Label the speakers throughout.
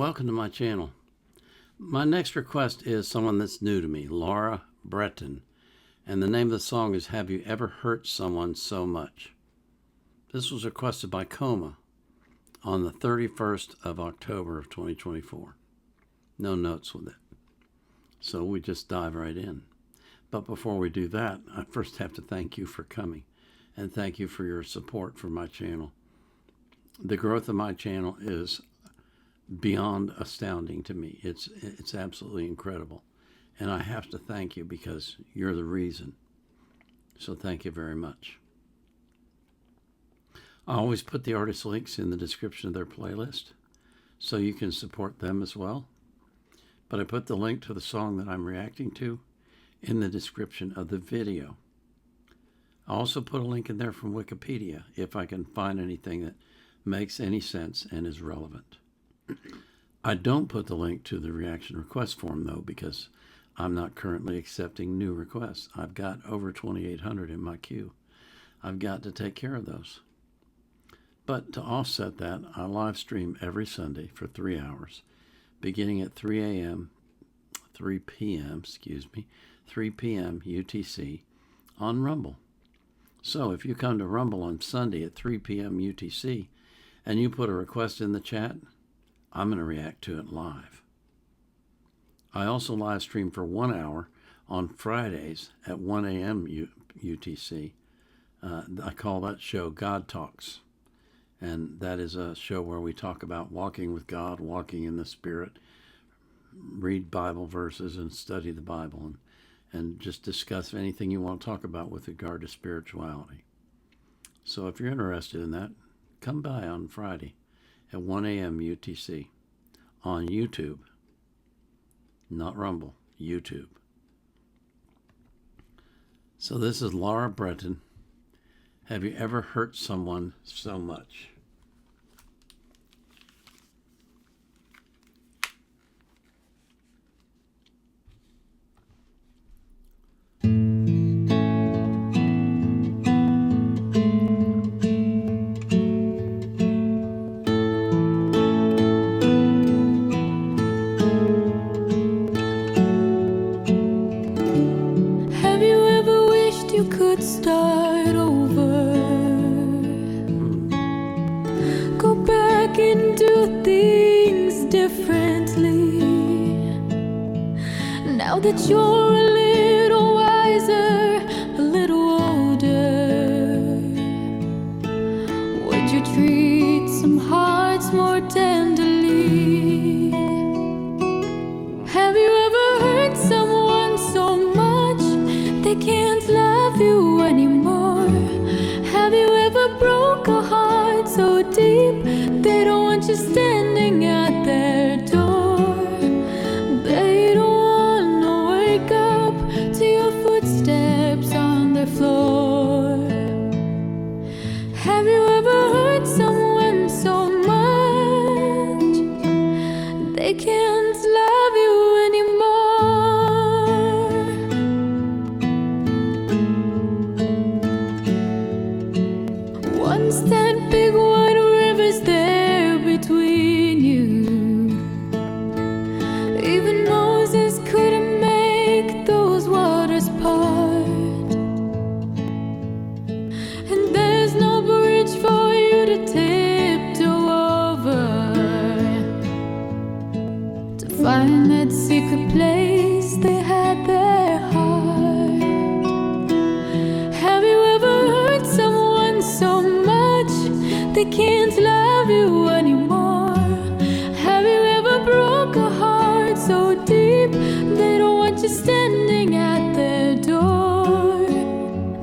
Speaker 1: welcome to my channel. My next request is someone that's new to me, Laura Bretan, and the name of the song is Have You Ever Hurt Someone So Much? This was requested by Koma on the 31st of October of 2024. No notes with it. So we just dive right in. But before we do that, I first have to thank you for coming and thank you for your support for my channel. The growth of my channel is beyond astounding to me. It's absolutely incredible. And I have to thank you because you're the reason. So thank you very much. I always put the artist links in the description of their playlist so you can support them as well. But I put the link to the song that I'm reacting to in the description of the video. I also put a link in there from Wikipedia if I can find anything that makes any sense and is relevant. I don't put the link to the reaction request form though, because I'm not currently accepting new requests. I've got over 2,800 in my queue. I've got to take care of those. But to offset that, I live stream every Sunday for 3 hours, beginning at 3 p.m. UTC on Rumble. So if you come to Rumble on Sunday at 3 p.m. UTC and you put a request in the chat, I'm going to react to it live. I also live stream for 1 hour on Fridays at 1 a.m. UTC. I call that show God Talks. And that is a show where we talk about walking with God, walking in the Spirit, read Bible verses and study the Bible, and just discuss anything you want to talk about with regard to spirituality. So if you're interested in that, come by on Friday at 1 a.m. UTC on YouTube. Not Rumble, YouTube. So this is Laura Bretan. Have you ever hurt someone so much?
Speaker 2: Could start over, go back and do things differently. Now that you're a little wiser, a little older, would you treat some hearts more tenderly? Have you ever hurt someone so much they can't love you anymore? Have you ever broke a heart so deep they don't want you standing at their door? They don't wanna wake up to your footsteps on their floor. Have you ever hurt someone so much they can't love you anymore? Once that big wide river's there between you, even Moses couldn't make those waters part. And there's no bridge for you to tiptoe over to find that secret place they had their heart. Have you ever hurt someone so much they can't love you anymore? Have you ever broke a heart so deep they don't want you standing at their door?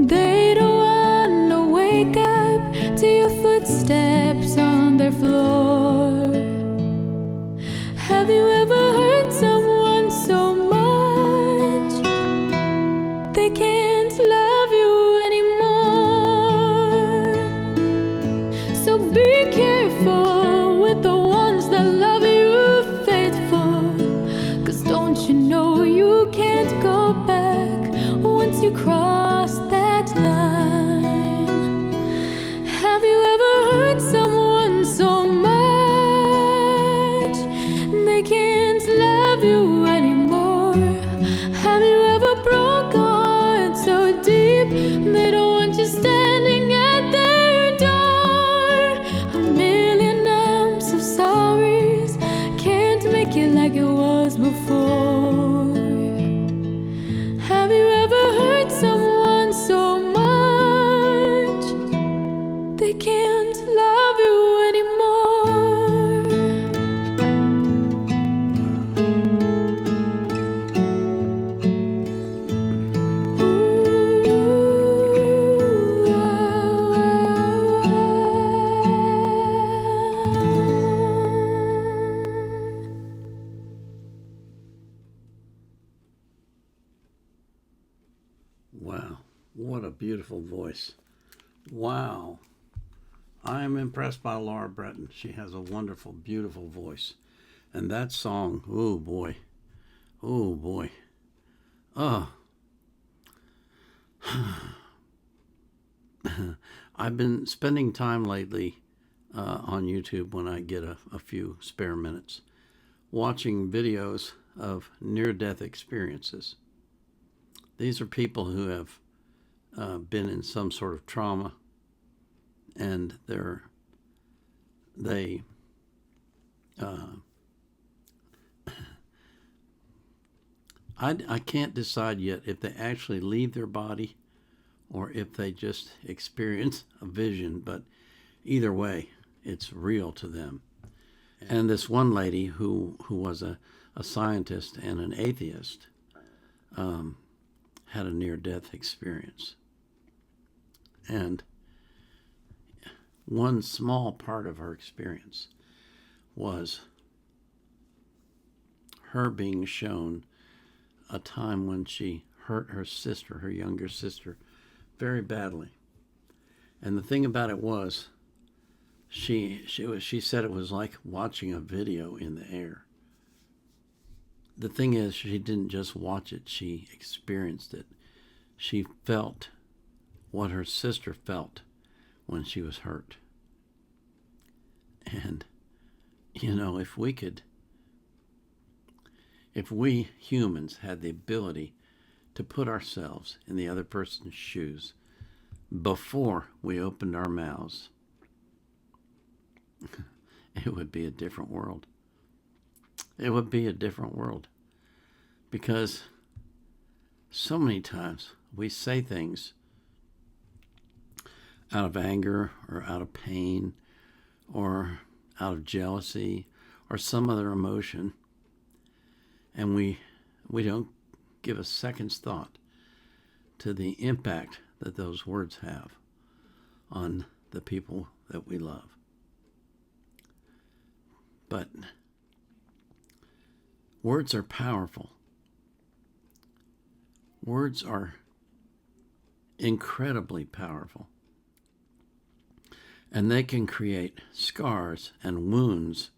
Speaker 2: They don't wanna wake up to your footsteps on their floor. Have you ever hurt someone so much they can't love you anymore? So be careful with the ones that love you faithful, 'cause don't you know you can't go back once you cross that line? Have you ever hurt someone so much
Speaker 1: voice. Wow. I am impressed by Laura Bretan. She has a wonderful, beautiful voice. And that song, oh boy. Oh boy. Oh. I've been spending time lately on YouTube when I get a few spare minutes, watching videos of near-death experiences. These are people who have been in some sort of trauma, and they I can't decide yet if they actually leave their body or if they just experience a vision, but either way, it's real to them. And this one lady who was a scientist and an atheist had a near-death experience. And one small part of her experience was her being shown a time when she hurt her sister, her younger sister, very badly. And the thing about it was, she said it was like watching a video in the air. The thing is, she didn't just watch it, she experienced it. She felt what her sister felt when she was hurt. And, if we humans had the ability to put ourselves in the other person's shoes before we opened our mouths, it would be a different world. It would be a different world. Because so many times we say things out of anger or out of pain or out of jealousy or some other emotion, and we don't give a second's thought to the impact that those words have on the people that we love. But words are powerful. Words are incredibly powerful. And they can create scars and wounds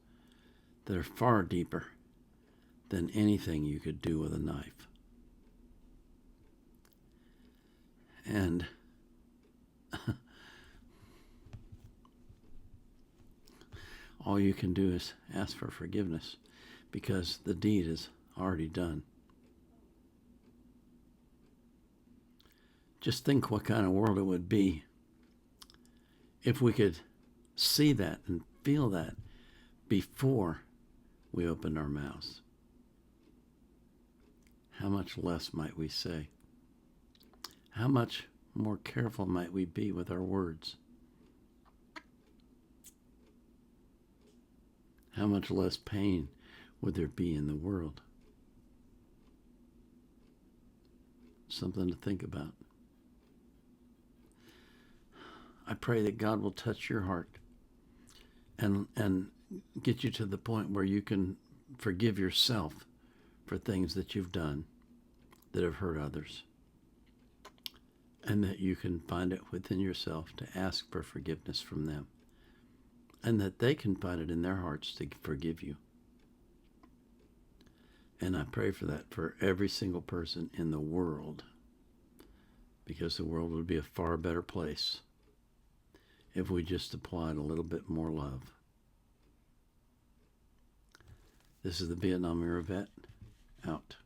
Speaker 1: that are far deeper than anything you could do with a knife. And all you can do is ask for forgiveness, because the deed is already done. Just think what kind of world it would be if we could see that and feel that before we opened our mouths. How much less might we say? How much more careful might we be with our words? How much less pain would there be in the world? Something to think about. I pray that God will touch your heart and get you to the point where you can forgive yourself for things that you've done that have hurt others, and that you can find it within yourself to ask for forgiveness from them, and that they can find it in their hearts to forgive you. And I pray for that for every single person in the world, because the world would be a far better place if we just applied a little bit more love. This is the Vietnam era vet, out.